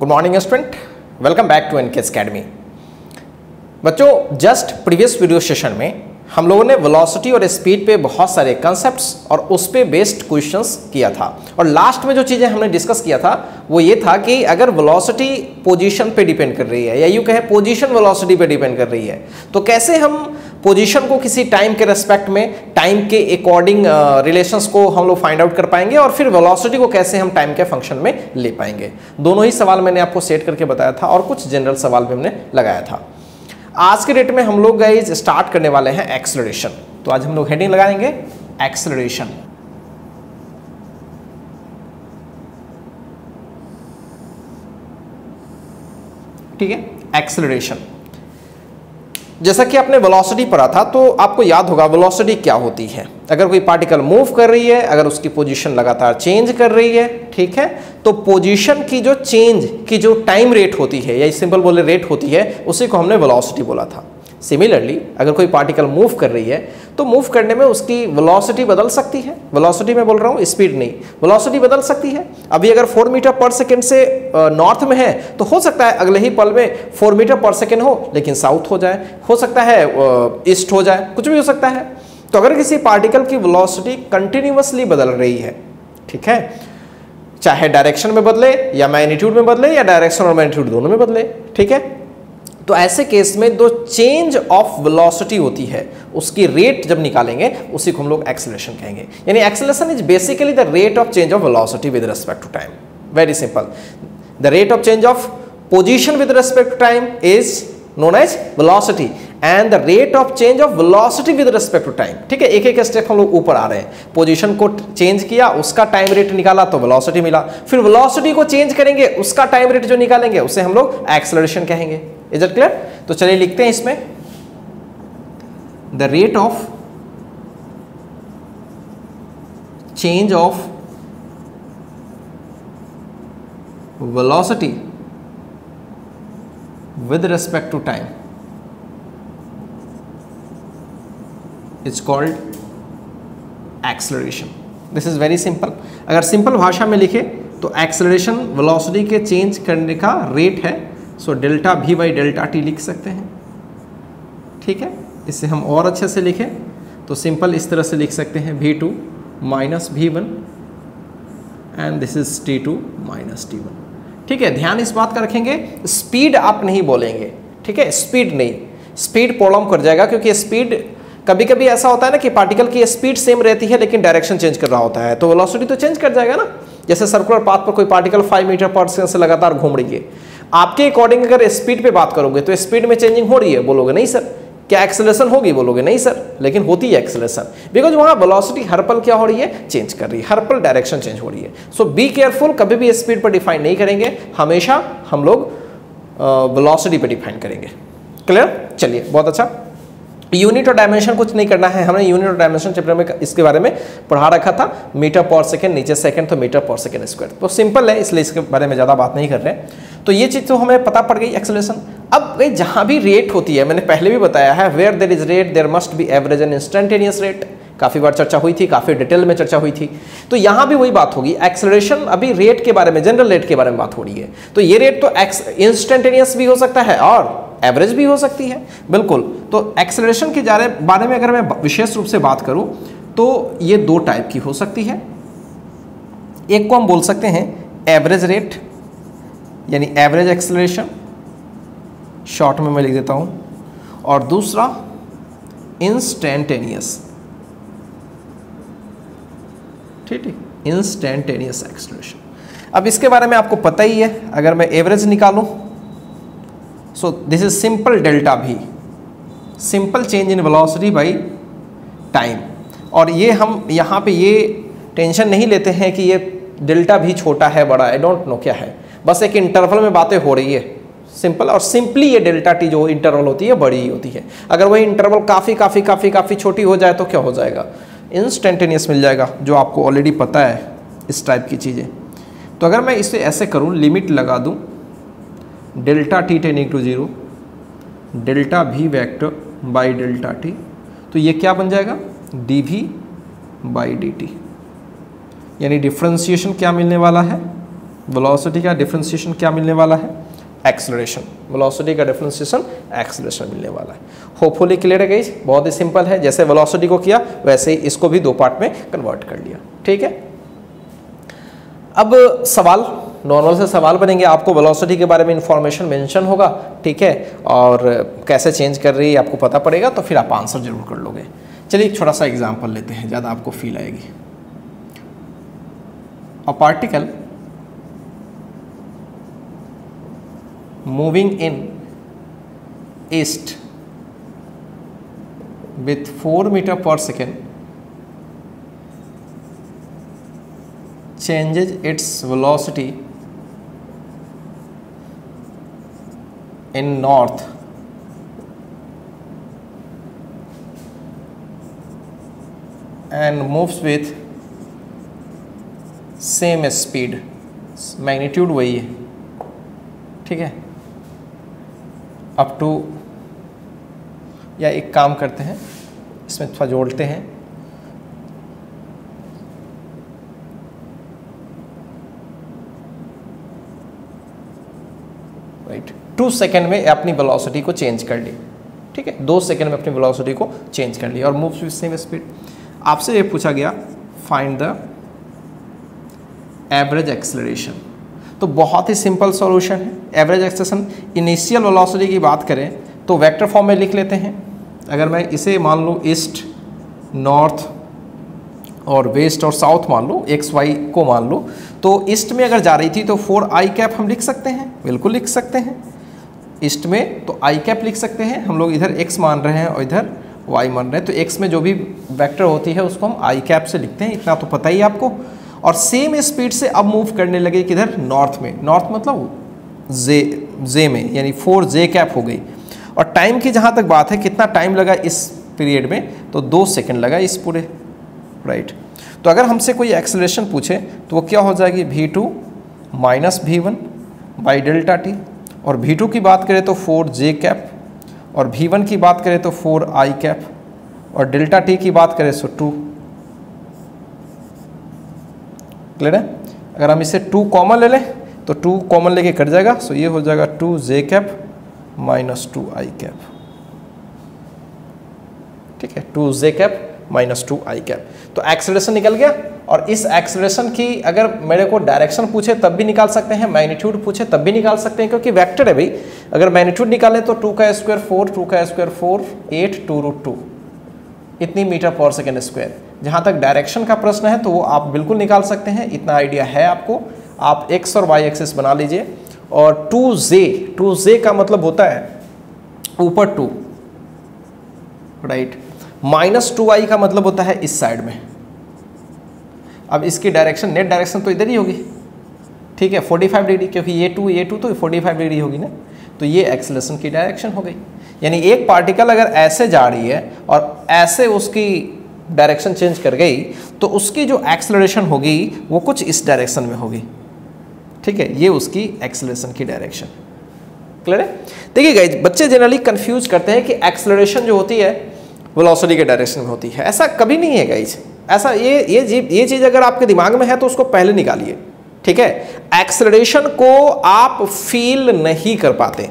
Good morning student, welcome back to NKS academy. बच्चों, just previous video session में हम लोगों ने वेलोसिटी और स्पीड पे बहुत सारे कंसेप्ट्स और उस पे बेस्ड क्वेश्चंस किया था। और लास्ट में जो चीज़ें हमने डिस्कस किया था वो ये था कि अगर वेलोसिटी पोजीशन पे डिपेंड कर रही है या यूँ कहें पोजीशन वेलोसिटी पे डिपेंड कर रही है तो कैसे हम पोजीशन को किसी टाइम के रेस्पेक्ट में टाइम के अकॉर्डिंग रिलेशंस को हम लोग फाइंड आउट कर पाएंगे और फिर वेलोसिटी को कैसे हम टाइम के फंक्शन में ले पाएंगे। दोनों ही सवाल मैंने आपको सेट करके बताया था और कुछ जनरल सवाल भी हमने लगाया था। आज के डेट में हम लोग गाइस स्टार्ट करने वाले हैं एक्सेलरेशन। तो आज हम लोग हेडिंग लगाएंगे एक्सेलरेशन। ठीक है, एक्सेलरेशन। जैसा कि आपने वेलोसिटी पढ़ा था तो आपको याद होगा वेलोसिटी क्या होती है। अगर कोई पार्टिकल मूव कर रही है, अगर उसकी पोजीशन लगातार चेंज कर रही है, ठीक है, तो पोजीशन की जो चेंज की जो टाइम रेट होती है या सिंपल बोले रेट होती है, उसी को हमने वेलोसिटी बोला था। सिमिलरली अगर कोई पार्टिकल मूव कर रही है तो मूव करने में उसकी वेलोसिटी बदल सकती है। वेलोसिटी में बोल रहा हूँ, स्पीड नहीं, वेलोसिटी बदल सकती है। अभी अगर 4 मीटर पर सेकेंड से नॉर्थ में है तो हो सकता है अगले ही पल में 4 मीटर पर सेकेंड हो लेकिन साउथ हो जाए, हो सकता है ईस्ट हो जाए, कुछ भी हो सकता है। तो अगर किसी पार्टिकल की वेलोसिटी कंटिन्यूअसली बदल रही है, ठीक है, चाहे डायरेक्शन में बदले या मैग्नीट्यूड में बदले या डायरेक्शन और मैग्नीट्यूड दोनों में बदले, ठीक है, तो ऐसे केस में जो चेंज ऑफ वेलोसिटी होती है उसकी रेट जब निकालेंगे उसी को हम लोग एक्सेलरेशन कहेंगे। यानी acceleration is basically the rate of change of velocity with respect to time. Very simple, the rate of change of position with respect to time is known as velocity and the rate of change of velocity with respect to time. ठीक है, एक एक step हम लोग ऊपर आ रहे हैं। Position को चेंज किया, उसका टाइम रेट निकाला तो वेलोसिटी मिला, फिर वेलोसिटी को चेंज करेंगे, उसका टाइम रेट जो निकालेंगे उसे हम लोग एक्सेलरेशन कहेंगे। Is it clear? तो चलिए लिखते हैं इसमें, the rate of change of velocity with respect to time it's called acceleration. this is very simple. अगर सिंपल भाषा में लिखे तो एक्सेलरेशन वेलोसिटी के चेंज करने का रेट है, सो डेल्टा भी बाई डेल्टा टी लिख सकते हैं। ठीक है, इससे हम और अच्छे से लिखें तो सिंपल इस तरह से लिख सकते हैं v2 minus v1 and this is t2 minus t1। ठीक है, ध्यान इस बात का रखेंगे, स्पीड आप नहीं बोलेंगे। ठीक है, स्पीड नहीं, स्पीड प्रॉब्लम कर जाएगा क्योंकि स्पीड कभी कभी ऐसा होता है ना कि पार्टिकल की स्पीड सेम रहती है लेकिन डायरेक्शन चेंज कर रहा होता है तो वेलोसिटी तो चेंज कर जाएगा ना। जैसे सर्कुलर पाथ पर कोई पार्टिकल 5 मीटर पर सेकंड से लगातार घूम रही है, आपके अकॉर्डिंग अगर स्पीड पे बात करोगे तो स्पीड में चेंजिंग हो रही है, बोलोगे नहीं सर। क्या एक्सेलरेशन होगी, बोलोगे नहीं सर, लेकिन होती है एक्सेलरेशन, बिकॉज वहाँ वेलोसिटी हर पल क्या हो रही है, चेंज कर रही है, हर पल डायरेक्शन चेंज हो रही है। सो बी केयरफुल, कभी भी स्पीड पर डिफाइन नहीं करेंगे, हमेशा हम लोग वेलोसिटी पर डिफाइन करेंगे। क्लियर? चलिए, बहुत अच्छा। यूनिट और डायमेंशन कुछ नहीं करना है, हमने यूनिट और डायमेंशन चैप्टर में इसके बारे में पढ़ा रखा था। मीटर पर सेकेंड, नीचे सेकेंड तो मीटर पर सेकेंड स्क्वायर, तो सिंपल है इसलिए इसके बारे में ज़्यादा बात नहीं कर रहे हैं। तो ये चीज़ तो हमें पता पड़ गई एक्सेलरेशन। अब जहाँ भी रेट होती है, मैंने पहले भी बताया है, where there is rate there must be average and instantaneous rate. काफ़ी बार चर्चा हुई थी, काफ़ी डिटेल में चर्चा हुई थी। तो यहाँ भी वही बात होगी, एक्सेलरेशन अभी रेट के बारे में, जनरल रेट के बारे में बात हो रही है। तो ये रेट तो इंस्टेंटेनियस भी हो सकता है और एवरेज भी हो सकती है, बिल्कुल। तो एक्सेलरेशन के बारे में अगर मैं विशेष रूप से बात करूं तो ये 2 टाइप की हो सकती है। एक को हम बोल सकते हैं एवरेज रेट यानी एवरेज एक्सेलरेशन, शॉर्ट में मैं लिख देता हूं, और दूसरा इंस्टेंटेनियस। ठीक है, इंस्टेंटेनियस एक्सेलरेशन। अब इसके बारे में आपको पता ही है, अगर मैं एवरेज निकालूं so this is simple delta भी, simple change in velocity by time. और ये हम यहाँ पे ये टेंशन नहीं लेते हैं कि ये डेल्टा भी छोटा है बड़ा, आई डोंट नो क्या है, बस एक इंटरवल में बातें हो रही है, सिंपल। और सिंपली ये डेल्टा टी जो इंटरवल होती है बड़ी ही होती है। अगर वही इंटरवल काफ़ी छोटी हो जाए तो क्या हो जाएगा, इंस्टेंटेनियस मिल जाएगा, जो आपको ऑलरेडी पता है इस टाइप की चीज़ें। तो अगर मैं इसे ऐसे करूँ, लिमिट लगा दूँ delta t tending to 0 delta भी वेक्टर बाई डेल्टा टी, तो ये क्या बन जाएगा, d v by d t. यानी डिफ्रेंसिएशन क्या मिलने वाला है, वेलोसिटी का डिफरेंशिएशन क्या मिलने वाला है, एक्सेलरेशन। वेलोसिटी का डिफरेंशिएशन एक्सेलरेशन मिलने वाला है। होपफुली क्लियर है गाइस, बहुत ही सिंपल है, जैसे वेलोसिटी को किया वैसे ही इसको भी दो पार्ट में कन्वर्ट कर लिया, ठीक है। अब सवाल, नॉर्मल से सवाल बनेंगे, आपको वेलोसिटी के बारे में इंफॉर्मेशन मेंशन होगा, ठीक है, और कैसे चेंज कर रही है आपको पता पड़ेगा, तो फिर आप आंसर जरूर कर लोगे। चलिए एक छोटा सा एग्जांपल लेते हैं, ज़्यादा आपको फील आएगी। A particle moving in east with 4 meter per second changes its velocity in north and moves with same speed, magnitude वही है, ठीक है, अप टू, या एक काम करते हैं इसमें थोड़ा जोड़ते हैं, राइट, 2 सेकेंड में अपनी वेलोसिटी को चेंज कर ली, ठीक है, 2 सेकेंड में अपनी वेलोसिटी को चेंज कर ली और मूव्स विद सेम स्पीड। आपसे ये पूछा गया फाइंड द एवरेज एक्सेलरेशन, तो बहुत ही सिंपल सॉल्यूशन है। एवरेज एक्सेलरेशन, इनिशियल वेलोसिटी की बात करें तो वेक्टर फॉर्म में लिख लेते हैं। अगर मैं इसे मान लूँ ईस्ट, नॉर्थ और वेस्ट और साउथ मान लूँ, एक्स वाई को मान लूँ, तो ईस्ट में अगर जा रही थी तो 4i कैप हम लिख सकते हैं, बिल्कुल लिख सकते हैं। ईस्ट में तो i कैप लिख सकते हैं, हम लोग इधर x मान रहे हैं और इधर y मान रहे हैं, तो x में जो भी वेक्टर होती है उसको हम i कैप से लिखते हैं, इतना तो पता ही आपको। और सेम स्पीड से अब मूव करने लगे किधर, नॉर्थ में, नॉर्थ मतलब जे में, यानी 4j कैप हो गई। और टाइम की जहाँ तक बात है, कितना टाइम लगा इस पीरियड में, तो 2 सेकंड लगा इस पूरे, राइट। तो अगर हमसे कोई एक्सेलरेशन पूछे तो वो क्या हो जाएगी, v2 minus v1 by delta T, और v2 की बात करें तो 4j कैप, और v1 की बात करें तो 4i कैप, और डेल्टा टी की बात करें तो 2। क्लियर है? अगर हम इसे 2 कॉमन ले लें तो 2 कॉमन लेके कट जाएगा, सो ये हो जाएगा 2j cap minus 2i cap, ठीक है, 2j cap minus 2i cap. तो एक्सेलरेशन निकल गया, और इस एक्सेलरेशन की अगर मेरे को डायरेक्शन पूछे तब भी निकाल सकते हैं, मैग्नीट्यूड पूछे तब भी निकाल सकते हैं, क्योंकि वेक्टर है भाई। अगर मैग्नीट्यूड निकालें तो 2 का स्क्वायर 4, 2 का स्क्वायर 4, 8, 2√2, इतनी मीटर पर सेकेंड स्क्वायर। जहाँ तक डायरेक्शन का प्रश्न है तो वो आप बिल्कुल निकाल सकते हैं, इतना आइडिया है आपको। आप x और y एक्सिस बना लीजिए, और 2j का मतलब होता है ऊपर 2, राइट, माइनस 2i का मतलब होता है इस साइड में। अब इसकी डायरेक्शन, नेट डायरेक्शन तो इधर ही होगी, ठीक है, 45 डिग्री, क्योंकि ये 2 तो 45 डिग्री होगी ना, तो ये एक्सेलरेशन की डायरेक्शन हो गई। यानी एक पार्टिकल अगर ऐसे जा रही है और ऐसे उसकी डायरेक्शन चेंज कर गई, तो उसकी जो एक्सेलरेशन होगी वो कुछ इस डायरेक्शन में होगी, ठीक है, ये उसकी एक्सेलरेशन की डायरेक्शन। क्लियर है? देखिए गाइस, बच्चे जनरली कंफ्यूज करते हैं कि एक्सेलरेशन जो होती है वेलोसिटी के डायरेक्शन में होती है, ऐसा कभी नहीं है गाइस। ऐसा ये चीज अगर आपके दिमाग में है तो उसको पहले निकालिए, ठीक है। एक्सेलरेशन को आप फील नहीं कर पाते,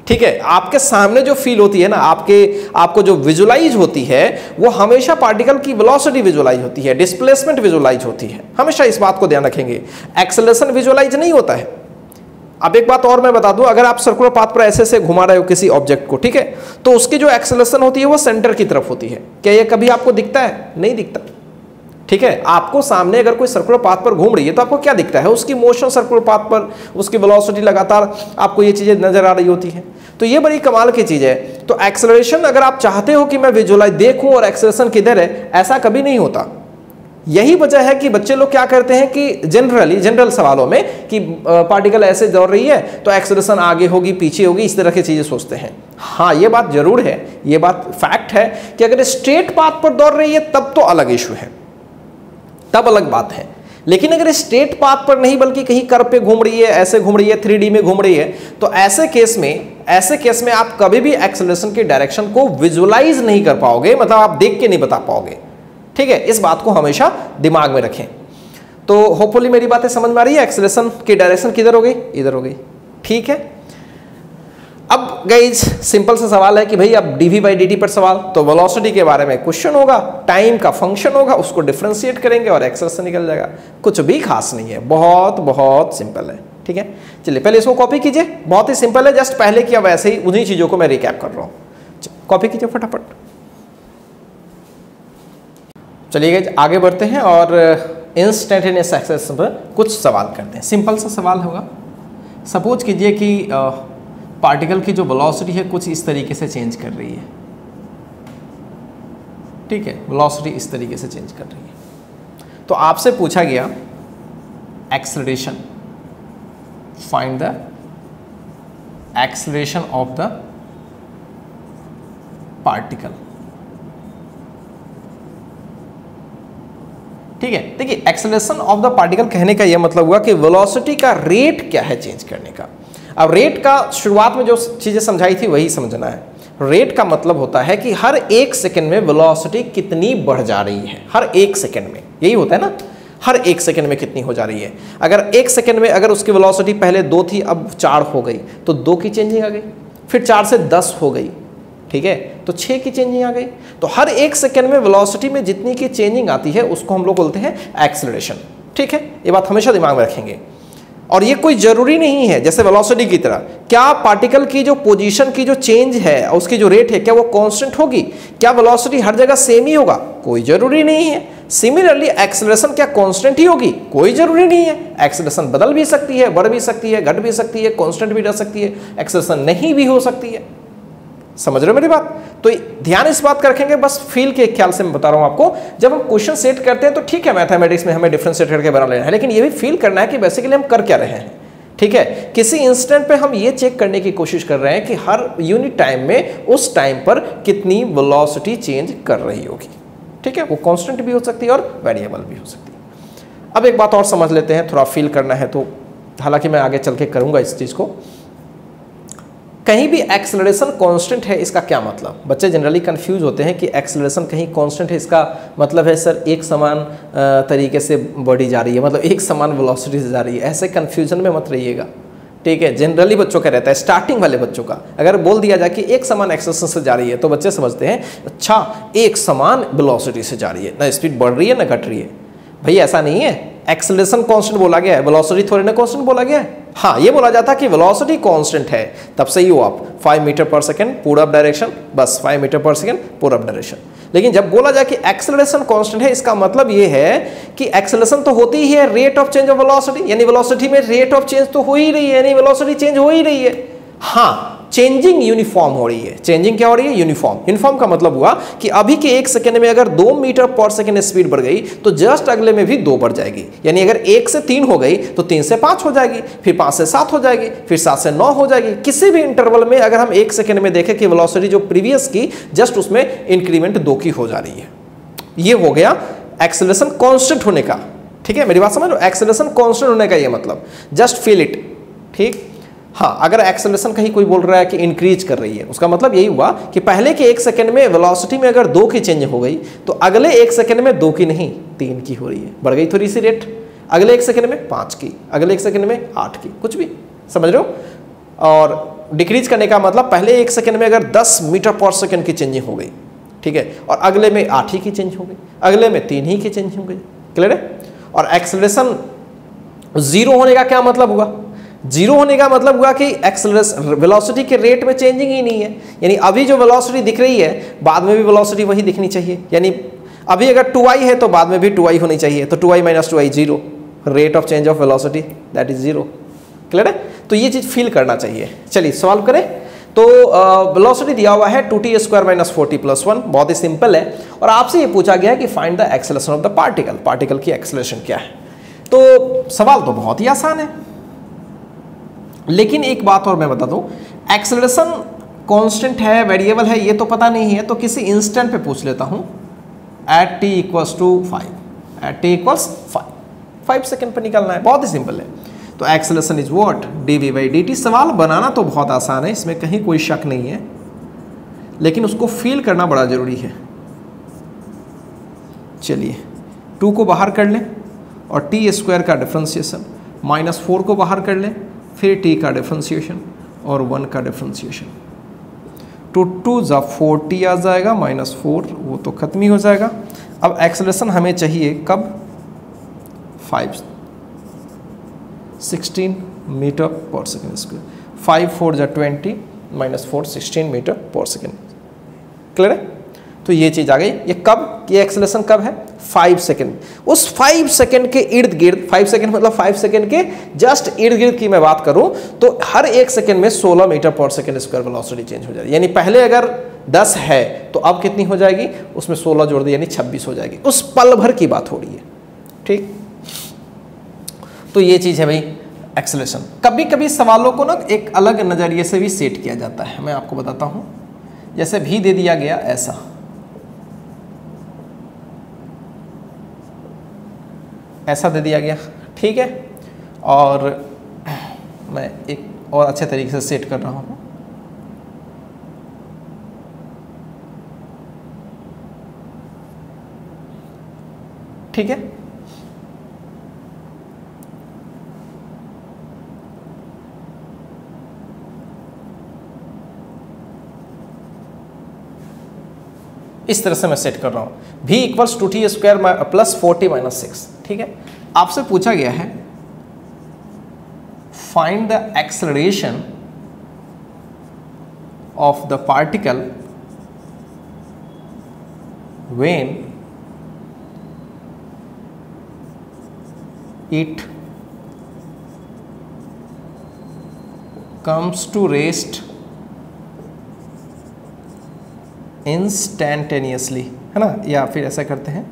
ठीक है, आपके सामने जो फील होती है ना, आपको जो विजुलाइज होती है वो हमेशा पार्टिकल की वेलोसिटी विजुलाइज होती है, डिस्प्लेसमेंट विजुलाइज होती है। हमेशा इस बात को ध्यान रखेंगे, एक्सेलरेशन विजुलाइज नहीं होता है। अब एक बात और मैं बता दूं, अगर आप सर्कुलर पाथ पर ऐसे घुमा रहे हो किसी ऑब्जेक्ट को, ठीक है, तो उसकी जो एक्सेलरेशन होती है वो सेंटर की तरफ होती है। क्या ये कभी आपको दिखता है? नहीं दिखता, ठीक है। आपको सामने अगर कोई सर्कुलर पाथ पर घूम रही है तो आपको क्या दिखता है? उसकी मोशन सर्कुलर पाथ पर, उसकी वेलोसिटी लगातार आपको ये चीजें नजर आ रही होती हैं। तो ये बड़ी कमाल की चीज है। तो एक्सेलरेशन अगर आप चाहते हो कि मैं विजुलाइज देखूं और एक्सेलरेशन किधर है, ऐसा कभी नहीं होता। यही वजह है कि बच्चे लोग क्या करते हैं कि जनरल सवालों में कि पार्टिकल ऐसे दौड़ रही है तो एक्सेलरेशन आगे होगी पीछे होगी, इस तरह की चीजें सोचते हैं। हाँ, ये बात जरूर है, ये बात फैक्ट है कि अगर स्ट्रेट पाथ पर दौड़ रही है तब तो अलग इशू है, तब अलग बात है। लेकिन अगर स्ट्रेट पाथ पर नहीं बल्कि कहीं कर्व पे घूम रही है, ऐसे घूम रही है, 3D में घूम रही है, तो ऐसे केस में आप कभी भी एक्सेलरेशन की डायरेक्शन को विजुलाइज नहीं कर पाओगे, मतलब आप देख के नहीं बता पाओगे, ठीक है। इस बात को हमेशा दिमाग में रखें। तो होपफुली मेरी बातें समझ में आ रही है। एक्सेलरेशन की डायरेक्शन किधर हो गई, इधर हो गई, ठीक है। अब गाइज सिंपल सा सवाल है कि भाई अब dv/dt पर सवाल, तो वेलोसिटी के बारे में क्वेश्चन होगा, टाइम का फंक्शन होगा, उसको डिफरेंशिएट करेंगे और एक्सेलरेशन निकल जाएगा। कुछ भी खास नहीं है, बहुत बहुत सिंपल है, ठीक है। चलिए पहले इसको कॉपी कीजिए, बहुत ही सिंपल है, जस्ट पहले किया वैसे ही उन्हीं चीजों को मैं रिकैप कर रहा हूँ। कॉपी कीजिए फटाफट। चलिए गाइज आगे बढ़ते हैं और इंस्टेंटेनियस एक्सेलरेशन पर कुछ सवाल करते हैं। सिंपल सा सवाल होगा। सपोज कीजिए कि पार्टिकल की जो वेलोसिटी है कुछ इस तरीके से चेंज कर रही है, ठीक है, वेलोसिटी इस तरीके से चेंज कर रही है। तो आपसे पूछा गया acceleration, find the acceleration of the particle, ठीक है। देखिए एक्सेलरेशन ऑफ द पार्टिकल कहने का यह मतलब हुआ कि वेलोसिटी का रेट क्या है चेंज करने का। अब रेट का शुरुआत में जो चीजें समझाई थी वही समझना है। रेट का मतलब होता है कि हर एक सेकंड में वेलोसिटी कितनी बढ़ जा रही है, हर एक सेकंड में, यही होता है ना, हर एक सेकंड में कितनी हो जा रही है। अगर एक सेकंड में अगर उसकी वेलोसिटी पहले 2 थी अब 4 हो गई तो 2 की चेंजिंग आ गई, फिर 4 से 10 हो गई, ठीक है, तो 6 की चेंजिंग आ गई। तो हर एक सेकंड में वेलोसिटी में जितनी की चेंजिंग आती है उसको हम लोग बोलते हैं एक्सेलरेशन, ठीक है। ये बात हमेशा दिमाग में रखेंगे। और ये कोई जरूरी नहीं है जैसे वेलोसिटी की तरह, क्या पार्टिकल की जो पोजीशन की जो चेंज है उसकी जो रेट है क्या वो कांस्टेंट होगी, क्या वेलोसिटी हर जगह सेम ही होगा, कोई जरूरी नहीं है। सिमिलरली एक्सेलरेशन क्या कांस्टेंट ही होगी, कोई जरूरी नहीं है। एक्सेलरेशन बदल भी सकती है, बढ़ भी सकती है, घट भी सकती है, कांस्टेंट भी रह सकती है, एक्सेलरेशन नहीं भी हो सकती है। समझ रहे हो मेरी बात? तो ध्यान इस बात का रखेंगे, बस फील के ख्याल से मैं बता रहा हूं आपको। जब हम क्वेश्चन सेट करते हैं तो ठीक है मैथमेटिक्स में हमें डिफरेंशिएट करके बना लेना है, लेकिन ये भी फील करना है कि बेसिकली हम कर क्या रहे हैं, ठीक है। किसी इंस्टेंट पे हम ये चेक करने की कोशिश कर रहे हैं कि हर यूनिट टाइम में उस टाइम पर कितनी वेलोसिटी चेंज कर रही होगी, ठीक है। वो कांस्टेंट भी हो सकती है और वेरिएबल भी हो सकती है। अब एक बात और समझ लेते हैं, थोड़ा फील करना है तो, हालांकि मैं आगे चल के करूंगा इस चीज को। कहीं भी एक्सेलरेशन कांस्टेंट है इसका क्या मतलब, बच्चे जनरली कंफ्यूज होते हैं कि एक्सेलरेशन कहीं कांस्टेंट है इसका मतलब है सर एक समान तरीके से बढ़ी जा रही है, मतलब एक समान वेलोसिटी से जा रही है। ऐसे कंफ्यूजन में मत रहिएगा, ठीक है। जनरली बच्चों का रहता है, स्टार्टिंग वाले बच्चों का अगर बोल दिया जाए कि एक समान एक्सेलरेशन से जा रही है तो बच्चे समझते हैं अच्छा एक समान वेलोसिटी से जा रही है, ना स्पीड बढ़ रही है ना घट रही है। भाई ऐसा नहीं है, एक्सेलरेशन कांस्टेंट बोला गया है, वेलोसिटी थोड़ी ना कांस्टेंट बोला गया है। हाँ ये बोला जाता है कि वेलोसिटी कांस्टेंट है, तब सही हो आप 5 मीटर पर सेकंड पूरब डायरेक्शन, बस 5 मीटर पर सेकंड पूरब डायरेक्शन। लेकिन जब बोला जाए कि एक्सेलरेशन कांस्टेंट है इसका मतलब ये है कि एक्सेलरेशन तो होती ही है rate of change of velocity, यानी वेलोसिटी में रेट ऑफ चेंज तो हो ही रही है, यानी वेलोसिटी चेंज हो ही रही है। हाँ चेंजिंग यूनिफॉर्म हो रही है। चेंजिंग क्या हो रही है? यूनिफॉर्म। यूनिफॉर्म का मतलब हुआ कि अभी के एक सेकंड में अगर 2 मीटर पर सेकंड स्पीड बढ़ गई तो जस्ट अगले में भी 2 बढ़ जाएगी, यानी अगर 1 से 3 हो गई तो 3 से 5 हो जाएगी, फिर 5 से 7 हो जाएगी, फिर 7 से 9 हो जाएगी। किसी भी इंटरवल में अगर हम एक सेकंड में देखें कि वेलोसिटी जो प्रीवियस की जस्ट उसमें इंक्रीमेंट 2 की हो जा रही है। ये हो गया एक्सेलरेशन कांस्टेंट होने का, ठीक है। मेरी बात समझ लो, एक्सेलरेशन कांस्टेंट होने का ये मतलब, जस्ट फील इट, ठीक। हाँ अगर एक्सेलरेशन कहीं कोई बोल रहा है कि इंक्रीज कर रही है, उसका मतलब यही हुआ कि पहले के एक सेकंड में वेलोसिटी में अगर 2 की चेंज हो गई तो अगले एक सेकंड में 2 की नहीं 3 की हो रही है, बढ़ गई थोड़ी सी रेट। अगले एक सेकंड में 5 की, अगले एक सेकंड में 8 की, कुछ भी, समझ रहे हो। और डिक्रीज करने का मतलब पहले एक सेकंड में अगर 10 मीटर पर सेकंड की चेंजिंग हो गई, ठीक है, और अगले में 8 ही की चेंज हो गई, अगले में 3 ही की चेंज हो गई। क्लियर है? और एक्सेलरेशन 0 होने का क्या मतलब हुआ? 0 होने का मतलब हुआ कि एक्सेलरेशन वेलोसिटी के रेट में चेंजिंग ही नहीं है, यानी अभी जो वेलोसिटी दिख रही है बाद में भी वेलोसिटी वही दिखनी चाहिए। यानी अभी अगर 2i है तो बाद में भी 2i होनी चाहिए, तो 2i - 2i 0, rate of change of velocity that is 0। Clear है? तो ये चीज फील करना चाहिए। चलिए सॉल्व करें। तो वेलोसिटी दिया हुआ है 2t² - 4t + 1, बहुत ही सिंपल है। और आपसे ये पूछा गया है कि find the acceleration of the particle, particle की एक्सेलरेशन क्या है। तो सवाल तो बहुत ही आसान है, लेकिन एक बात और मैं बता दूं, एक्सेलरेशन कांस्टेंट है वेरिएबल है ये तो पता नहीं है, तो किसी इंस्टेंट पे पूछ लेता हूं at t = 5, at t = 5 second पे निकलना है, बहुत ही सिंपल है। तो एक्सेलरेशन इज व्हाट? dv/dt। सवाल बनाना तो बहुत आसान है, इसमें कहीं कोई शक नहीं है, लेकिन उसको फील करना बड़ा जरूरी है। चलिए 2 को बाहर कर लें और टी स्क्वायर का डिफ्रेंशिएशन, -4 को बाहर कर लें, फिर टी का डिफ्रेंशिएशन और 1 का डिफ्रेंशिएशन, 2 × 4t आ जाएगा, -4 वो तो खत्म ही हो जाएगा। अब एक्सेलरेशन हमें चाहिए कब, 16 metre per second square, 5 4 × 20 -4 16 metre per second. Clear है? तो ये चीज़ आ गई। ये कब, ये एक्सेलरेशन कब है, 5 सेकेंड। उस 5 सेकेंड के इर्द गिर्द, 5 सेकेंड मतलब 5 सेकेंड के जस्ट इर्द गिर्द की मैं बात करूं तो हर 1 सेकेंड में 16 metre per second square velocity change हो जाएगी। यानी पहले अगर 10 है तो अब कितनी हो जाएगी, उसमें 16 जोड़ दी यानी 26 हो जाएगी। उस पल भर की बात हो रही है। ठीक, तो ये चीज़ है भाई एक्सेलरेशन। कभी कभी सवालों को ना एक अलग नज़रिए से भी सेट किया जाता है, मैं आपको बताता हूँ। जैसे भी दे दिया गया ऐसा दे दिया गया, ठीक है, और मैं एक और अच्छे तरीके से सेट कर रहा हूँ। ठीक है, इस तरह से मैं सेट कर रहा हूं, v = 2t² + 4t - 6। ठीक है, आपसे पूछा गया है find the acceleration of the particle when it comes to rest instantaneously, है ना, या फिर ऐसा करते हैं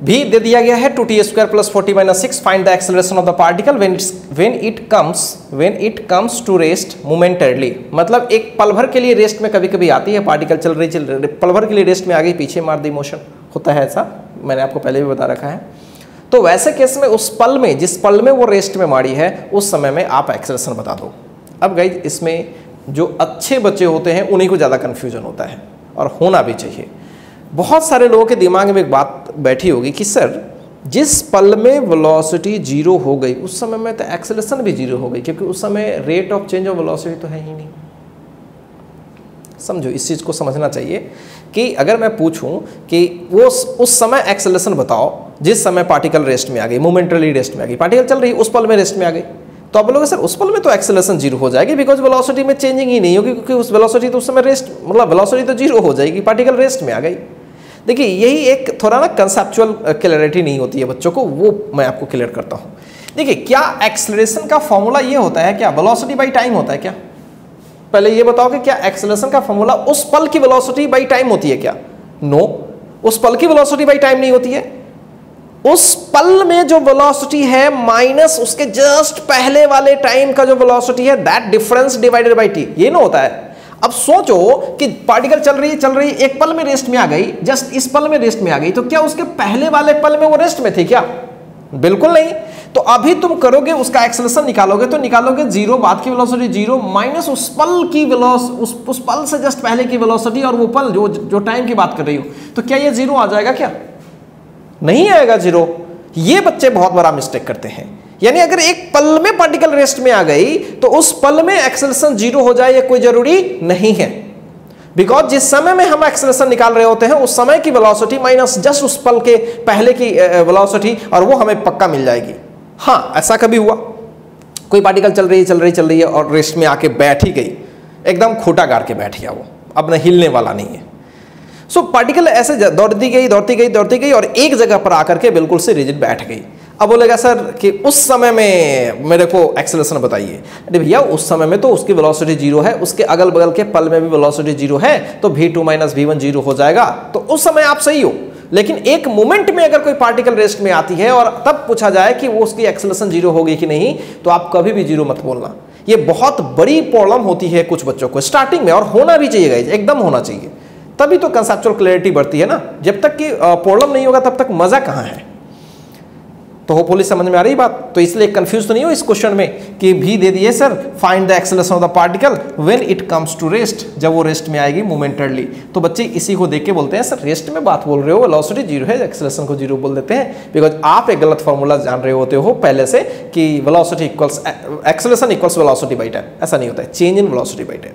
भी दे दिया गया है 2t² + 4t - 6। Find the acceleration of the particle when it comes to rest momentarily. मतलब एक पल भर के लिए रेस्ट में कभी कभी आती है, पार्टिकल चल रही पल भर के लिए रेस्ट में आ गई, पीछे मार दी, मोशन होता है, ऐसा मैंने आपको पहले भी बता रखा है। तो वैसे केस में उस पल में, जिस पल में वो रेस्ट में मारी है, उस समय में आप एक्सेलरेशन बता दो। अब गाइस इसमें जो अच्छे बच्चे होते हैं उन्हीं को ज़्यादा कन्फ्यूजन होता है, और होना भी चाहिए। बहुत सारे लोगों के दिमाग में एक बात बैठी होगी कि सर जिस पल में वेलोसिटी 0 हो गई उस समय में तो एक्सेलरेशन भी 0 हो गई, क्योंकि उस समय rate of change of velocity तो है ही नहीं। समझो, इस चीज़ को समझना चाहिए कि अगर मैं पूछूं कि वो उस समय एक्सेलरेशन बताओ जिस समय पार्टिकल रेस्ट में आ गई, मोमेंटरली रेस्ट में आ गई, पार्टिकल चल रही उस पल में रेस्ट में आ गई, तो आप बोलोगे सर उस पल में तो एक्सेलरेशन 0 हो जाएगी, बिकॉज वेलोसिटी में चेंजिंग ही नहीं होगी, क्योंकि उस वेलोसिटी तो उस समय रेस्ट, मतलब वेलोसिटी तो 0 हो जाएगी, पार्टिकल रेस्ट में आ गई। देखिए यही एक थोड़ा ना कंसेप्चुअल क्लैरिटी नहीं होती है बच्चों को, वो मैं आपको क्लियर करता हूँ। देखिए क्या एक्सेलरेशन का फॉर्मूला ये होता है क्या, वेलोसिटी बाई टाइम होता है क्या? पहले ये बताओ कि क्या एक्सेलरेशन का फॉर्मूला उस पल की वेलोसिटी बाई टाइम होती है क्या? नो, उस पल की वेलोसिटी बाई टाइम नहीं होती है। उस पल में जो वेलोसिटी है माइनस उसके जस्ट पहले वाले टाइम का जो वेलोसिटी है, that difference divided by T, ये ना होता है। अब सोचो कि पार्टिकल चल रही एक पल में रेस्ट में आ गई, जस्ट इस पल में रेस्ट में आ गई, तो क्या उसके पहले वाले पल में वो रेस्ट में थी क्या? बिल्कुल नहीं। तो अभी तुम करोगे उसका एक्सेलरेशन निकालोगे तो निकालोगे 0, बाद की वेलोसिटी 0 माइनस उस पल की उस पल से जस्ट पहले की वेलोसिटी, और वो पल जो टाइम की बात कर रही हो, तो क्या ये 0 आ जाएगा क्या? नहीं आएगा 0। ये बच्चे बहुत बड़ा मिस्टेक करते हैं। यानी अगर एक पल में पार्टिकल रेस्ट में आ गई तो उस पल में एक्सेलरेशन 0 हो जाए, ये कोई जरूरी नहीं है, बिकॉज जिस समय में हम एक्सेलरेशन निकाल रहे होते हैं उस समय की वेलोसिटी माइनस जस्ट उस पल के पहले की वेलोसिटी, और वो हमें पक्का मिल जाएगी। हाँ, ऐसा कभी हुआ कोई पार्टिकल चल रही है और रेस्ट में आके बैठ ही गई, एकदम खोटा गाड़ के बैठ गया, वो अब न हिलने वाला नहीं है। सो पार्टिकल ऐसे दौड़ती गई और एक जगह पर आकर के बिल्कुल से रिजिड बैठ गई। अब बोलेगा सर कि उस समय में मेरे को एक्सेलरेशन बताइए। अरे भैया उस समय में तो उसकी वेलोसिटी 0 है, उसके अगल बगल के पल में भी वेलोसिटी 0 है, तो v2 - v1 0 हो जाएगा, तो उस समय आप सही हो। लेकिन एक मोमेंट में अगर कोई पार्टिकल रेस्ट में आती है और तब पूछा जाए कि वो उसकी एक्सेलरेशन 0 हो गई कि नहीं, तो आप कभी भी 0 मत बोलना। ये बहुत बड़ी प्रॉब्लम होती है कुछ बच्चों को स्टार्टिंग में, और होना भी चाहिए गाइस, एकदम होना चाहिए, तभी तो कंसेप्चुअल क्लैरिटी बढ़ती है ना। जब तक कि प्रॉब्लम नहीं होगा तब तक मजा कहाँ है। तो होपफुली समझ में आ रही बात। तो इसलिए कंफ्यूज तो नहीं हो इस क्वेश्चन में कि भी दे दिए sir find the acceleration of the particle when it comes to rest, जब वो रेस्ट में आएगी मोमेंटरली। तो बच्चे इसी को देख के बोलते हैं सर रेस्ट में बात बोल रहे हो, वेलोसिटी जीरो है, एक्सेलरेशन को जीरो बोल देते हैं, बिकॉज आप एक गलत फॉर्मूला जान रहे होते हो पहले से कि velocity equals acceleration equals velocity by time. ऐसा नहीं होता है, change in velocity by time.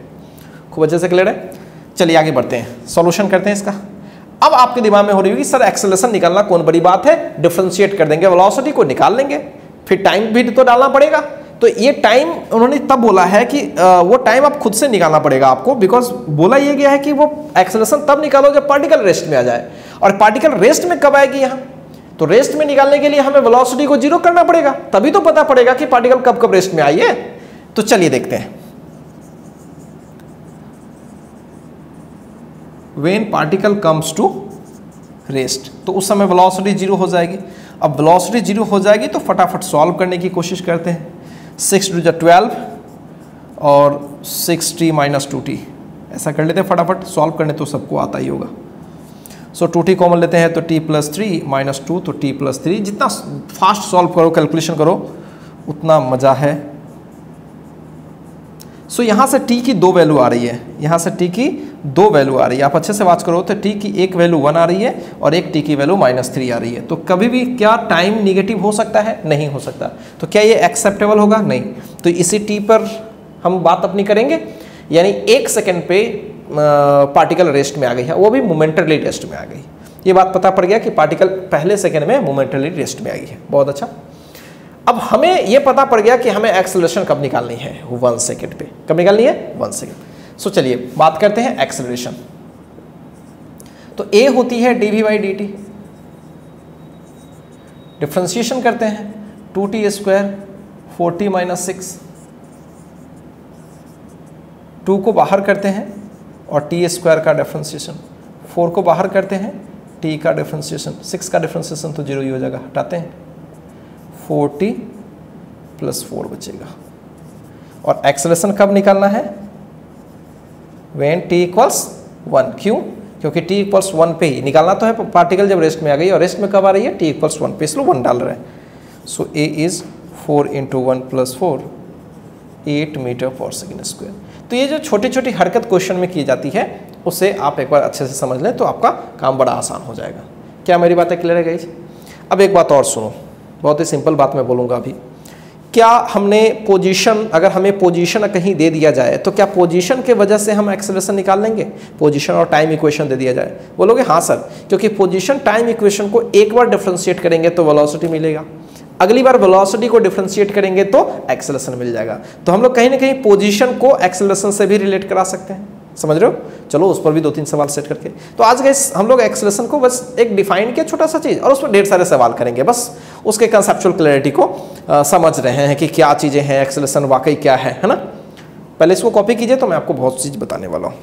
खूब अच्छे से क्लियर है। चलिए आगे बढ़ते हैं, सॉल्यूशन करते हैं इसका। अब आपके दिमाग में हो रही होगी सर एक्सेलरेशन निकालना कौन बड़ी बात है, डिफरेंशिएट कर देंगे, वेलोसिटी को निकाल लेंगे, फिर टाइम भी तो डालना पड़ेगा। तो ये टाइम उन्होंने तब बोला है कि वो टाइम आप खुद से निकालना पड़ेगा आपको, बिकॉज बोला ये गया है कि वो एक्सेलरेशन तब निकालो जब पार्टिकल रेस्ट में आ जाए। और पार्टिकल रेस्ट में कब आएगी यहाँ, तो रेस्ट में निकालने के लिए हमें वेलोसिटी को जीरो करना पड़ेगा, तभी तो पता पड़ेगा कि पार्टिकल कब कब रेस्ट में आई है। तो चलिए देखते हैं। When particle comes to rest, तो उस समय वेलोसिटी जीरो हो जाएगी। अब वेलोसिटी जीरो हो जाएगी तो फटाफट सॉल्व करने की कोशिश करते हैं। 6 × 12 और 6t - 2t, ऐसा कर लेते हैं फटाफट। सॉल्व करने तो सबको आता ही होगा। सो 2t कॉमन लेते हैं तो t + 3 - 2 तो t + 3। जितना फास्ट सॉल्व करो, कैलकुलेशन करो, उतना मज़ा है। सो यहाँ से t की 2 वैल्यू आ रही है, यहाँ से t की 2 वैल्यू आ रही है। आप अच्छे से बात करो तो t की एक वैल्यू 1 आ रही है और एक t की वैल्यू -3 आ रही है। तो कभी भी क्या टाइम निगेटिव हो सकता है? नहीं हो सकता। तो क्या ये एक्सेप्टेबल होगा? नहीं। तो इसी t पर हम बात अपनी करेंगे, यानी 1 सेकेंड पे पार्टिकल रेस्ट में आ गई है, वो भी मोमेंटरली रेस्ट में आ गई। ये बात पता पड़ गया कि पार्टिकल पहले सेकेंड में मोमेंटरली रेस्ट में आई है। बहुत अच्छा। अब हमें यह पता पड़ गया कि हमें एक्सेलरेशन कब निकालनी है, 1 सेकेंड पे। कब निकालनी है? 1 सेकेंड। सो चलिए बात करते हैं एक्सेलरेशन। तो ए होती है dv/dt, डिफ्रेंशिएशन करते हैं 2t² 4t - 6, 2 को बाहर करते हैं और t² का डिफ्रेंशिएशन, 4 को बाहर करते हैं, t का डिफ्रेंशिएशन, 6 का डिफ्रेंशिएशन तो 0 ही हो जाएगा, हटाते हैं, 4t + 4 बचेगा। और एक्सेलरेशन कब निकालना है? When t = 1। क्यों? क्योंकि t = 1 पे ही निकालना तो है, पार्टिकल जब रेस्ट में आ गई। और रेस्ट में कब आ रही है? t = 1 पे, इसलिए 1 डाल रहे हैं। सो a इज 4 × 1 + 4 8 m/s²। तो ये जो छोटी छोटी हरकत क्वेश्चन में की जाती है, उसे आप एक बार अच्छे से समझ लें तो आपका काम बड़ा आसान हो जाएगा। क्या मेरी बातें क्लियर है गाइस? अब एक बात और सुनो, बहुत ही सिंपल बात मैं बोलूँगा अभी। क्या हमने पोजीशन, अगर हमें पोजीशन कहीं दे दिया जाए तो क्या पोजीशन के वजह से हम एक्सेलरेशन निकाल लेंगे? पोजीशन और टाइम इक्वेशन दे दिया जाए, बोलोगे हाँ सर, क्योंकि पोजीशन टाइम इक्वेशन को एक बार डिफरेंशिएट करेंगे तो वेलोसिटी मिलेगा, अगली बार वेलोसिटी को डिफरेंशिएट करेंगे तो एक्सेलरेशन मिल जाएगा। तो हम लोग कहीं ना कहीं पोजीशन को एक्सेलरेशन से भी रिलेट करा सकते हैं। समझ रहे हो? चलो उस पर भी 2-3 सवाल सेट करके। तो आज गाइस हम लोग एक्सेलरेशन को बस एक डिफाइन किया छोटा सा चीज़, और उस पर ढेर सारे सवाल करेंगे, बस उसके कंसेप्चुअल क्लैरिटी को समझ रहे हैं कि क्या चीज़ें हैं, एक्सेलरेशन वाकई क्या है ना। पहले इसको कॉपी कीजिए तो मैं आपको बहुत चीज़ बताने वाला हूँ।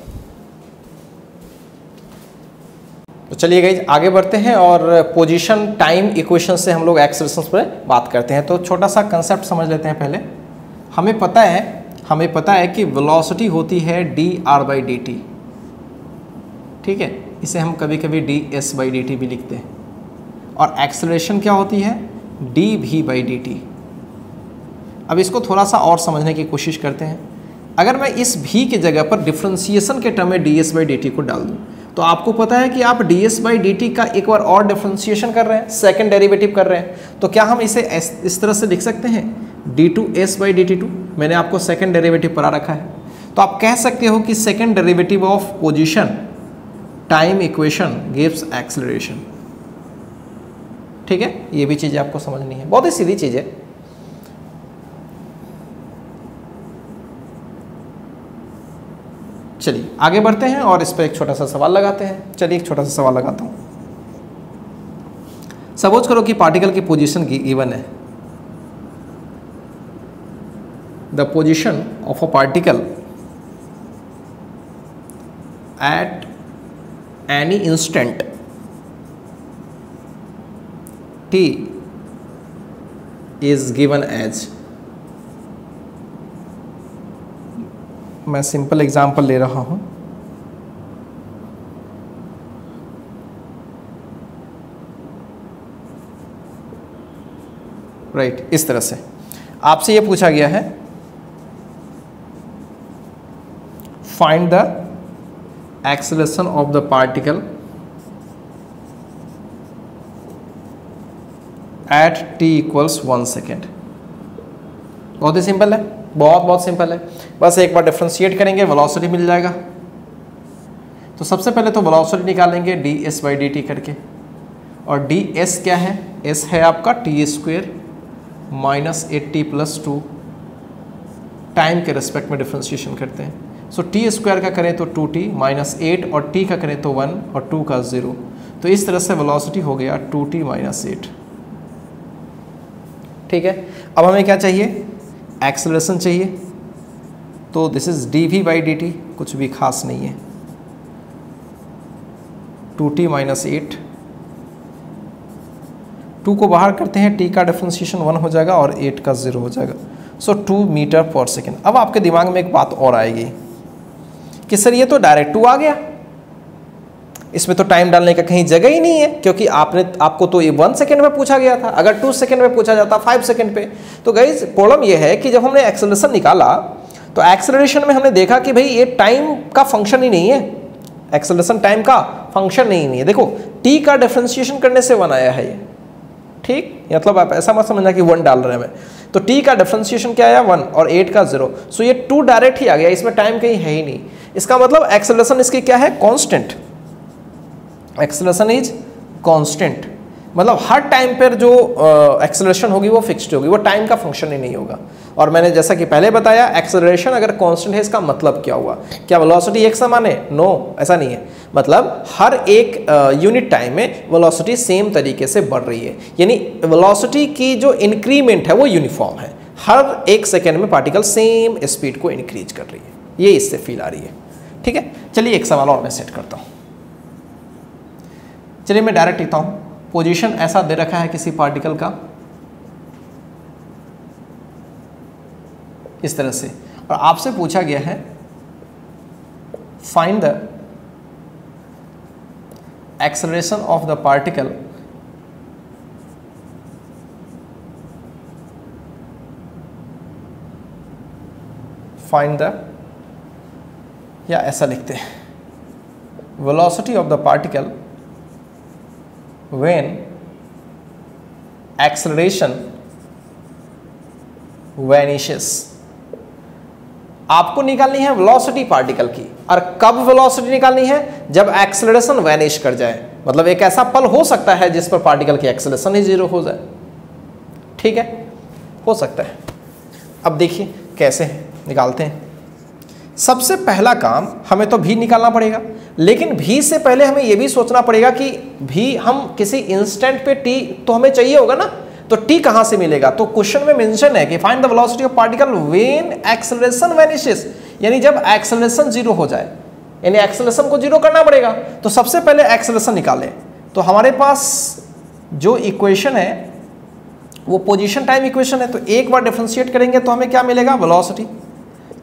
तो चलिए गाइस आगे बढ़ते हैं और पोजीशन टाइम इक्वेशन से हम लोग एक्सेलरेशन पर बात करते हैं। तो छोटा सा कंसेप्ट समझ लेते हैं पहले। हमें पता है कि वेलोसिटी होती है dr/dt, ठीक है, इसे हम कभी कभी ds/dt भी लिखते हैं। और एक्सेलरेशन क्या होती है? dv/dt। अब इसको थोड़ा सा और समझने की कोशिश करते हैं। अगर मैं इस v की जगह पर डिफरेंशिएशन के टर्म में ds/dt को डाल दूं, तो आपको पता है कि आप ds/dt का एक बार और डिफरेंशिएशन कर रहे हैं, सेकंड डेरिवेटिव कर रहे हैं। तो क्या हम इसे इस तरह से लिख सकते हैं d2s/dt2? मैंने आपको सेकंड डेरिवेटिव पढ़ा रखा है। तो आप कह सकते हो कि second derivative of position time equation gives acceleration. ठीक है, ये भी चीज़ें आपको समझनी है, बहुत ही सीधी चीज़ है। चलिए आगे बढ़ते हैं और इस पर एक छोटा सा सवाल लगाते हैं। चलिए एक छोटा सा सवाल लगाता हूँ। सपोज करो कि पार्टिकल की पोजीशन गिवन है। The position of a particle at any instant t is given as, मैं सिंपल एग्जांपल ले रहा हूं। राइट, इस तरह से आपसे ये पूछा गया है find the acceleration of the particle at t equals 1 second. बहुत ही सिंपल है, बहुत सिंपल है, बस एक बार डिफरेंशिएट करेंगे वेलोसिटी मिल जाएगा। तो सबसे पहले तो वेलोसिटी निकालेंगे ds/dt करके, और ds क्या है, s है आपका t² माइनस 8t + 2, टाइम के रिस्पेक्ट में डिफरेंशिएशन करते हैं। सो t² का करें तो 2t माइनस 8 और t का करें तो 1 और 2 का 0, तो इस तरह से वेलोसिटी हो गया 2t माइनस 8। ठीक है, अब हमें क्या चाहिए, एक्सेलरेशन चाहिए, तो दिस इज dv/dt, कुछ भी खास नहीं है, 2t माइनस 8, 2 को बाहर करते हैं, t का डिफरेंशिएशन 1 हो जाएगा और 8 का 0 हो जाएगा, सो 2 मीटर पर सेकेंड। अब आपके दिमाग में एक बात और आएगी कि सर ये तो डायरेक्ट 2 आ गया, इसमें तो टाइम डालने का कहीं जगह ही नहीं है, क्योंकि आपको तो ये 1 सेकेंड में पूछा गया था, अगर 2 सेकेंड में पूछा जाता 5 सेकेंड पे। तो गाइस प्रॉब्लम ये है कि जब हमने एक्सेलरेशन निकाला तो एक्सेलरेशन में हमने देखा कि भाई ये टाइम का फंक्शन ही नहीं है, एक्सेलरेशन टाइम का फंक्शन नहीं है। देखो t का डिफरेंशिएशन करने से 1 आया है ये, ठीक, मतलब आप ऐसा मत समझना कि 1 डाल रहे हैं, तो t का डिफरेंशिएशन क्या आया 1 और 8 का 0, सो ये 2 डायरेक्ट ही आ गया, इसमें टाइम कहीं है ही नहीं। इसका मतलब एक्सेलरेशन इसकी क्या है, कांस्टेंट, एक्सेलरेशन इज कांस्टेंट, मतलब हर टाइम पर जो एक्सेलरेशन होगी वो फिक्स्ड होगी, वो टाइम का फंक्शन ही नहीं होगा। और मैंने जैसा कि पहले बताया एक्सेलरेशन अगर कांस्टेंट है, इसका मतलब क्या हुआ, क्या वेलोसिटी एक समान है, नो, ऐसा नहीं है, मतलब हर एक यूनिट टाइम में वेलोसिटी सेम तरीके से बढ़ रही है, यानी वेलोसिटी की जो इंक्रीमेंट है वो यूनिफॉर्म है, हर एक सेकेंड में पार्टिकल सेम स्पीड को इंक्रीज कर रही है, ये इससे फील आ रही है। ठीक है, चलिए एक सवाल और मैं सेट करता हूँ, चलिए मैं डायरेक्ट लिखता हूँ, पोजीशन ऐसा दे रखा है किसी पार्टिकल का इस तरह से, और आपसे पूछा गया है find the acceleration of the particle find the, या ऐसा लिखते हैं, velocity of the particle when acceleration vanishes। आपको निकालनी है वेलोसिटी पार्टिकल की, और कब वेलोसिटी निकालनी है, जब एक्सेलरेशन वैनिश कर जाए, मतलब एक ऐसा पल हो सकता है जिस पर पार्टिकल की एक्सेलरेशन ही 0 हो जाए। ठीक है, हो सकता है। अब देखिए कैसे निकालते हैं। सबसे पहला काम हमें तो भी निकालना पड़ेगा, लेकिन भी से पहले हमें यह भी सोचना पड़ेगा कि भी हम किसी इंस्टेंट पे टी तो हमें चाहिए होगा ना, तो टी कहां से मिलेगा, तो क्वेश्चन में मेंशन है कि find the velocity of particle when acceleration vanishes, यानी जब एक्सेलरेशन 0 हो जाए, यानी एक्सेलरेशन को 0 करना पड़ेगा। तो सबसे पहले एक्सेलरेशन निकालें, तो हमारे पास जो इक्वेशन है वो पोजीशन टाइम इक्वेशन है, तो एक बार डिफरेंशिएट करेंगे तो हमें क्या मिलेगा, वेलोसिटी।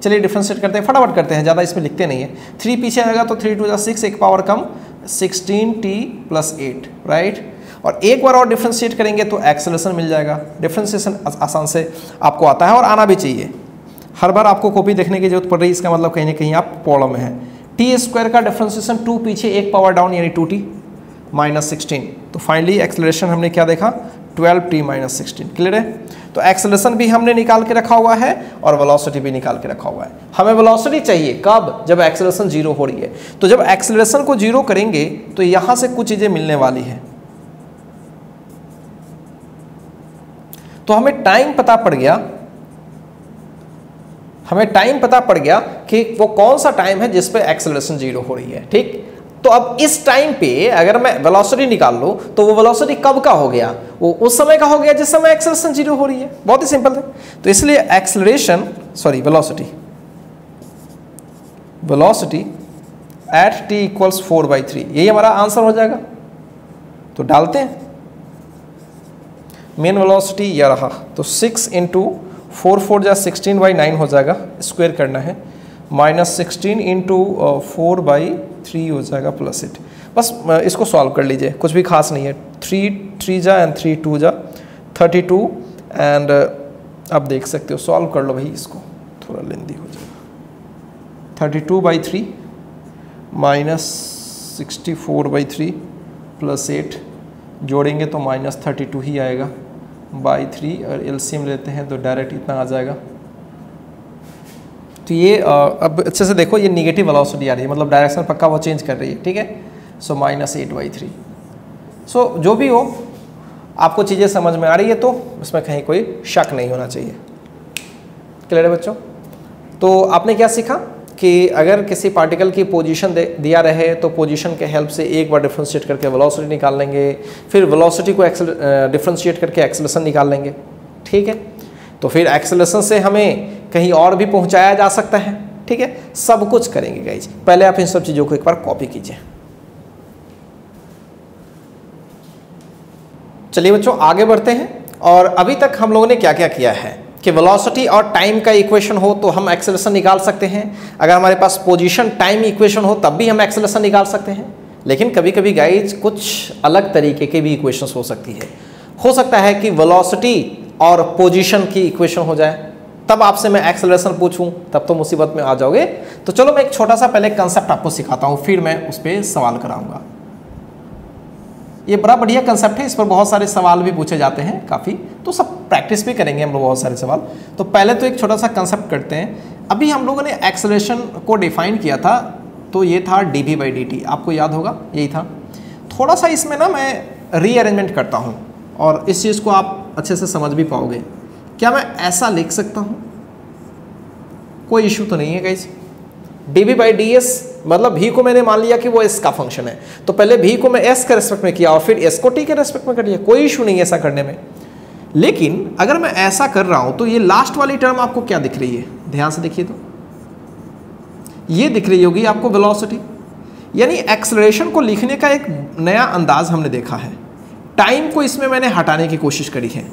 चलिए डिफरेंशिएट करते हैं, फटाफट करते हैं, ज़्यादा इसमें लिखते नहीं है। 3 पीछे आएगा तो 3 2 6, एक पावर कम 16t + 8, राइट। और एक बार और डिफरेंशिएट करेंगे तो एक्सेलरेशन मिल जाएगा। डिफरेंशिएशन आसान से आपको आता है और आना भी चाहिए, हर बार आपको कॉपी देखने की जरूरत पड़ रही है, इसका मतलब कहीं ना कहीं आप प्रॉब्लम में है। t² का डिफरेंशिएशन 2 पीछे एक पावर डाउन यानी 2t - 16, तो फाइनली एक्सेलरेशन हमने क्या देखा, 12t - 16। क्लियर है, तो एक्सेलरेशन भी हमने निकाल के रखा हुआ है और वेलोसिटी भी निकाल के रखा हुआ है। हमें वेलोसिटी चाहिए कब, जब एक्सेलरेशन 0 हो रही है। तो जब एक्सेलरेशन को 0 करेंगे तो यहां से कुछ चीजें मिलने वाली है, तो हमें टाइम पता पड़ गया, हमें टाइम पता पड़ गया कि वो कौन सा टाइम है जिस पे एक्सेलरेशन 0 हो रही है। ठीक, तो अब इस टाइम पे अगर मैं वेलोसिटी निकाल लूं तो वो वेलोसिटी कब का हो गया, वो उस समय का हो गया जिस समय एक्सेलरेशन 0 हो रही है। बहुत ही सिंपल है, तो इसलिए acceleration sorry velocity at t = 4/3, यही हमारा आंसर हो जाएगा। तो डालते हैं मेन वेलोसिटी यह रहा, तो 6 × 4 4 जा 16/9 हो जाएगा, स्क्वायर करना है, -16 × 4/3 हो जाएगा +8। बस इसको सॉल्व कर लीजिए, कुछ भी खास नहीं है। 3 3 जा एंड 3 2 जा 32 एंड आप देख सकते हो, सॉल्व कर लो भाई, इसको थोड़ा लेंदी हो जाएगा। 32/3 -64/3 +8 जोड़ेंगे तो -32 ही आएगा बाई 3, और एलसीएम लेते हैं तो डायरेक्ट इतना आ जाएगा। तो ये अब अच्छे से देखो, ये निगेटिव वेलोसिटी आ रही है, मतलब डायरेक्शन पक्का वो चेंज कर रही है, ठीक है। सो -8/3। सो जो भी हो, आपको चीज़ें समझ में आ रही है तो उसमें कहीं कोई शक नहीं होना चाहिए। क्लियर है बच्चों? तो आपने क्या सीखा कि अगर किसी पार्टिकल की पोजीशन दिया रहे तो पोजीशन के हेल्प से एक बार डिफ्रेंशिएट करके वेलोसिटी निकाल लेंगे, फिर वेलोसिटी को डिफ्रेंशिएट करके एक्सेलरेशन निकाल लेंगे, ठीक है। तो फिर एक्सेलरेशन से हमें कहीं और भी पहुंचाया जा सकता है, ठीक है। सब कुछ करेंगे गाइज, पहले आप इन सब चीज़ों को एक बार कॉपी कीजिए। चलिए बच्चों आगे बढ़ते हैं। और अभी तक हम लोगों ने क्या क्या किया है कि वेलोसिटी और टाइम का इक्वेशन हो तो हम एक्सेलरेशन निकाल सकते हैं, अगर हमारे पास पोजीशन टाइम इक्वेशन हो तब भी हम एक्सेलरेशन निकाल सकते हैं। लेकिन कभी कभी गाइज कुछ अलग तरीके के भी इक्वेशंस हो सकती है। हो सकता है कि वेलोसिटी और पोजीशन की इक्वेशन हो जाए, तब आपसे मैं एक्सेलरेशन पूछूं, तब तो मुसीबत में आ जाओगे। तो चलो मैं एक छोटा सा पहले कंसेप्ट आपको सिखाता हूं, फिर मैं उस पर सवाल कराऊंगा। ये बड़ा बढ़िया कंसेप्ट है, इस पर बहुत सारे सवाल भी पूछे जाते हैं काफ़ी, तो सब प्रैक्टिस भी करेंगे हम लोग बहुत सारे सवाल। तो पहले तो एक छोटा सा कंसेप्ट करते हैं। अभी हम लोगों ने एक्सेलरेशन को डिफाइन किया था, तो ये था dv/dt, आपको याद होगा यही था। थोड़ा सा इसमें ना मैं रीअरेंजमेंट करता हूँ और इस चीज़ को आप अच्छे से समझ भी पाओगे। क्या मैं ऐसा लिख सकता हूँ? कोई इशू तो नहीं है गाइस। dv/ds मतलब v को मैंने मान लिया कि वो s का फंक्शन है, तो पहले v को मैं s के रेस्पेक्ट में किया और फिर s को t के रेस्पेक्ट में कर लिया, कोई इशू नहीं है ऐसा करने में। लेकिन अगर मैं ऐसा कर रहा हूं तो ये लास्ट वाली टर्म आपको क्या दिख रही है? ध्यान से देखिए तो ये दिख रही होगी आपको वेलोसिटी, यानी एक्सेलरेशन को लिखने का एक नया अंदाज हमने देखा है। टाइम को इसमें मैंने हटाने की कोशिश करी है,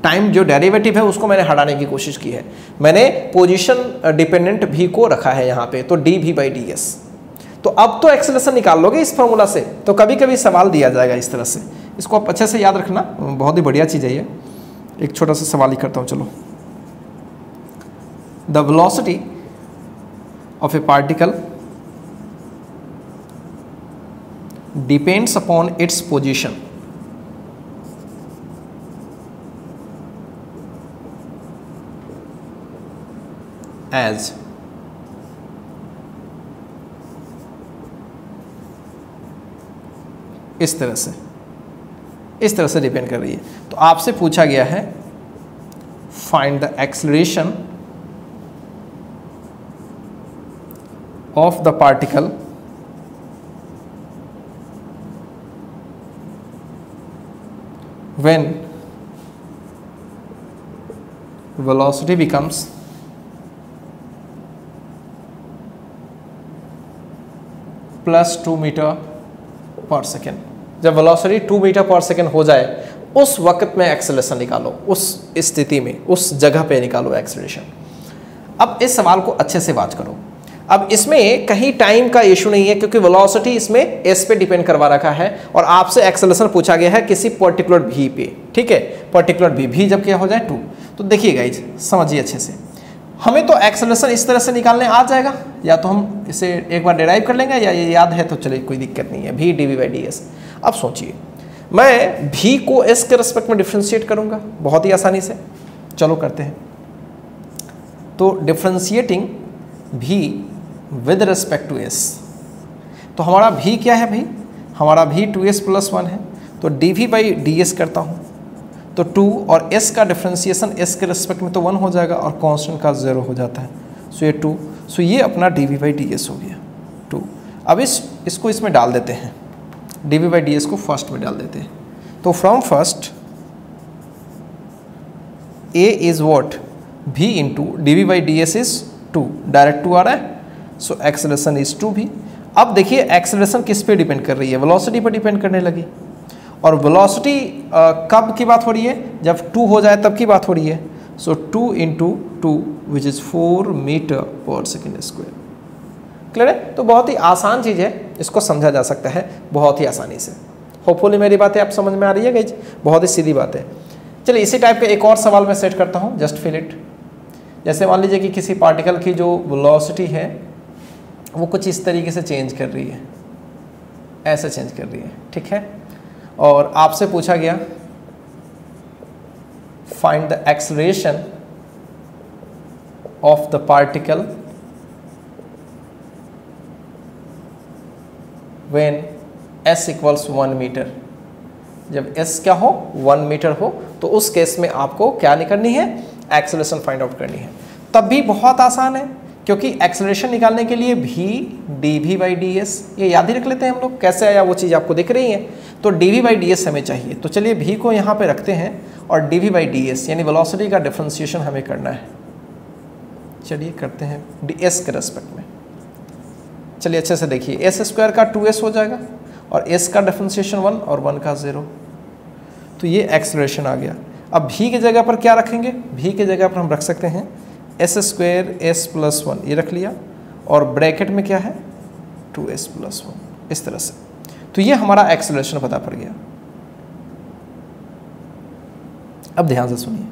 टाइम जो डेरिवेटिव है उसको मैंने हटाने की कोशिश की है। मैंने पोजीशन डिपेंडेंट भी को रखा है यहाँ पे, तो dv/ds। तो अब तो एक्सेलरेशन निकाल लोगे इस फॉर्मूला से, तो कभी कभी सवाल दिया जाएगा इस तरह से, इसको आप अच्छे से याद रखना, बहुत ही बढ़िया चीज़ है ये। एक छोटा सा सवाल ही करता हूँ, चलो। The velocity of A particle depends upon its position as इस तरह से डिपेंड कर रही है। तो आपसे पूछा गया है find the acceleration of the particle when velocity becomes +2 meter per second. जब वेलोसिटी 2 मीटर पर सेकेंड हो जाए उस वक्त में एक्सेलरेशन निकालो, उस स्थिति में उस जगह पे निकालो एक्सेलरेशन। अब इस सवाल को अच्छे से वाच करो। अब इसमें कहीं टाइम का इशू नहीं है क्योंकि वेलोसिटी इसमें s पे डिपेंड करवा रखा है और आपसे एक्सेलरेशन पूछा गया है किसी पर्टिकुलर v पे, ठीक है, पर्टिकुलर v जब क्या हो जाए 2। तो देखिए गाइज समझिए अच्छे से, हमें तो एक्सेलरेशन इस तरह से निकालने आ जाएगा, या तो हम इसे एक बार डिराइव कर लेंगे या ये याद है तो चलिए कोई दिक्कत नहीं है, v dv/ds। अब सोचिए मैं v को s के रेस्पेक्ट में डिफ्रेंशिएट करूंगा बहुत ही आसानी से, चलो करते हैं। तो differentiating v with respect to s, तो हमारा v क्या है भाई? हमारा v 2s + 1 है, तो dv/ds करता हूँ तो 2 और s का डिफ्रेंशिएशन s के रेस्पेक्ट में तो 1 हो जाएगा और कांस्टेंट का 0 हो जाता है, सो ये 2, सो ये अपना dv/ds हो गया 2। अब इसको इसमें डाल देते हैं, dv/ds को फर्स्ट में डाल देते हैं। तो from first a is what? v into dv/ds is 2, direct 2 आ रहा है, सो एक्सेलरेशन इज 2v। अब देखिए एक्सेलरेशन किस पे डिपेंड कर रही है? वेलोसिटी पर डिपेंड करने लगी, और वेलोसिटी कब की बात हो रही है? जब 2 हो जाए तब की बात हो रही है। सो 2 × 2 which is 4 metre per second square. Clear है? तो बहुत ही आसान चीज़ है, इसको समझा जा सकता है बहुत ही आसानी से। होपफुली मेरी बातें आप समझ में आ रही है गाइज, बहुत ही सीधी बात है। चलिए इसी टाइप का एक और सवाल मैं सेट करता हूँ, जस्ट फिल इट। जैसे मान लीजिए कि किसी पार्टिकल की जो वेलोसिटी है वो कुछ इस तरीके से चेंज कर रही है, ऐसे चेंज कर रही है, ठीक है। और आपसे पूछा गया find the acceleration of the particle when s equals 1 meter. जब s क्या हो, 1 मीटर हो, तो उस केस में आपको क्या करनी है, एक्सेलरेशन फाइंड आउट करनी है। तब भी बहुत आसान है, क्योंकि एक्सेलरेशन निकालने के लिए v dv/ds, ये याद ही रख लेते हैं हम लोग, कैसे आया वो चीज़ आपको दिख रही है। तो dv/ds हमें चाहिए, तो चलिए v को यहाँ पे रखते हैं और dv/ds यानी वेलोसिटी का डिफरेंशिएशन हमें करना है। चलिए करते हैं ds के रेस्पेक्ट में। चलिए अच्छे से देखिए, s स्क्वायर का 2s हो जाएगा और s का डिफरेंशिएशन 1 और 1 का 0, तो ये एक्सेलरेशन आ गया। अब v की जगह पर क्या रखेंगे, v की जगह पर हम रख सकते हैं s स्क्वायर s प्लस 1, ये रख लिया, और ब्रैकेट में क्या है 2s प्लस 1, इस तरह से। तो ये हमारा एक्सेलरेशन पता पड़ गया। अब ध्यान से सुनिए,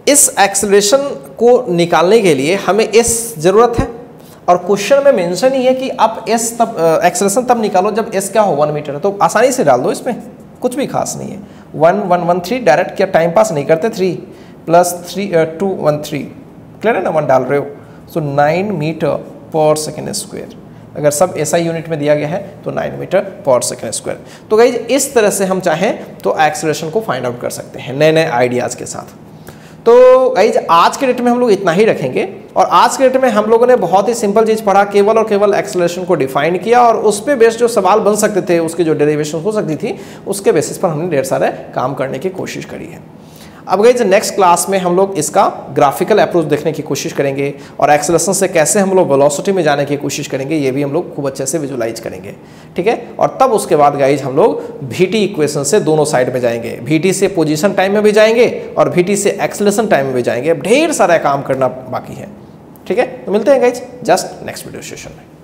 इस एक्सेलरेशन को निकालने के लिए हमें s जरूरत है, और क्वेश्चन में मेंशन ही है कि आप s तब एक्सेलरेशन तब निकालो जब s क्या हो 1 मीटर है, तो आसानी से डाल दो, इसमें कुछ भी खास नहीं है। 1 1 1 3 डायरेक्ट, क्या टाइम पास नहीं करते, 3 प्लस 3 2 1 3, क्लियर है ना, 1 डाल रहे हो, सो 9 मीटर पर सेकेंड स्क्वायर। अगर सब SI यूनिट में दिया गया है तो 9 मीटर पर सेकेंड स्क्वायर। तो गाइज इस तरह से हम चाहें तो एक्सेलरेशन को फाइंड आउट कर सकते हैं नए नए आइडियाज़ के साथ। तो गाइज आज के डेट में हम लोग इतना ही रखेंगे, और आज के डेट में हम लोगों ने बहुत ही सिंपल चीज़ पढ़ा, केवल और केवल एक्सेलरेशन को डिफाइन किया, और उस पे बेस्ड जो सवाल बन सकते थे, उसकी जो डेरिवेशन हो सकती थी, उसके बेसिस पर हमने ढेर सारे काम करने की कोशिश करी है। अब गाइज नेक्स्ट क्लास में हम लोग इसका ग्राफिकल अप्रोच देखने की कोशिश करेंगे, और एक्सेलरेशन से कैसे हम लोग वेलोसिटी में जाने की कोशिश करेंगे, ये भी हम लोग खूब अच्छे से विजुलाइज करेंगे, ठीक है। और तब उसके बाद गाइज हम लोग VT इक्वेशन से दोनों साइड में जाएंगे, VT से पोजीशन टाइम में भी जाएंगे और VT से एक्सेलरेशन टाइम में भी जाएंगे। अब ढेर सारा काम करना बाकी है, ठीक है। तो मिलते हैं guys just next video session में।